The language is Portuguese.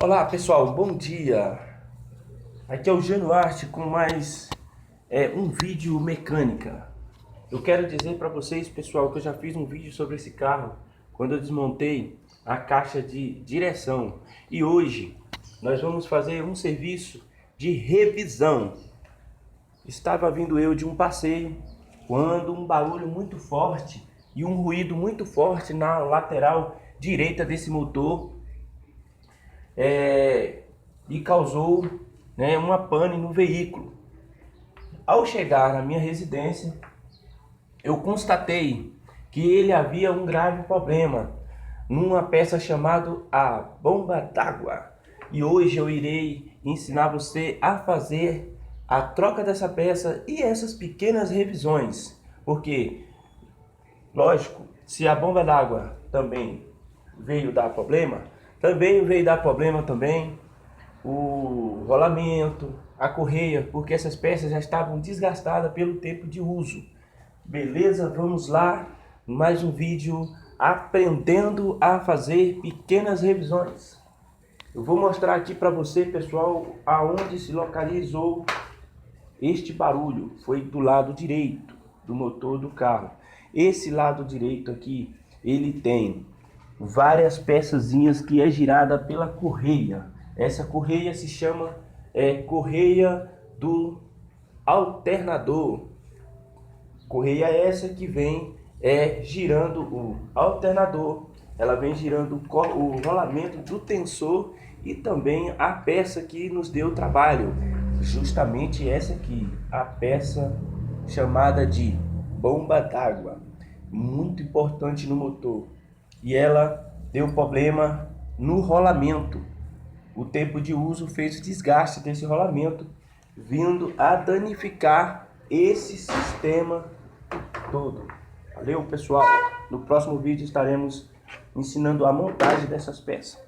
Olá pessoal, bom dia. Aqui é o Januarte com mais um vídeo mecânica. Eu quero dizer para vocês, pessoal, que eu já fiz um vídeo sobre esse carro quando eu desmontei a caixa de direção. E hoje nós vamos fazer um serviço de revisão. Estava vindo eu de um passeio quando um barulho muito forte e um ruído muito forte na lateral direita desse motor e causou, uma pane no veículo. Ao chegar na minha residência, eu constatei que ele havia um grave problema numa peça chamada a bomba d'água. E hoje eu irei ensinar você a fazer a troca dessa peça e essas pequenas revisões. Porque, lógico, se a bomba d'água também veio dar problema, também o rolamento, a correia, porque essas peças já estavam desgastadas pelo tempo de uso. Beleza? Vamos lá, mais um vídeo aprendendo a fazer pequenas revisões. Eu vou mostrar aqui para você, pessoal, aonde se localizou este barulho. Foi do lado direito do motor do carro. Esse lado direito aqui, ele tem várias peçazinhas que é girada pela correia. Essa correia se chama correia do alternador. Correia essa que vem girando o alternador. Ela vem girando o rolamento do tensor e também a peça que nos deu trabalho. Justamente essa aqui, a peça chamada de bomba d'água. Muito importante no motor. E ela deu problema no rolamento. O tempo de uso fez o desgaste desse rolamento, vindo a danificar esse sistema todo. Valeu, pessoal? No próximo vídeo estaremos ensinando a montagem dessas peças.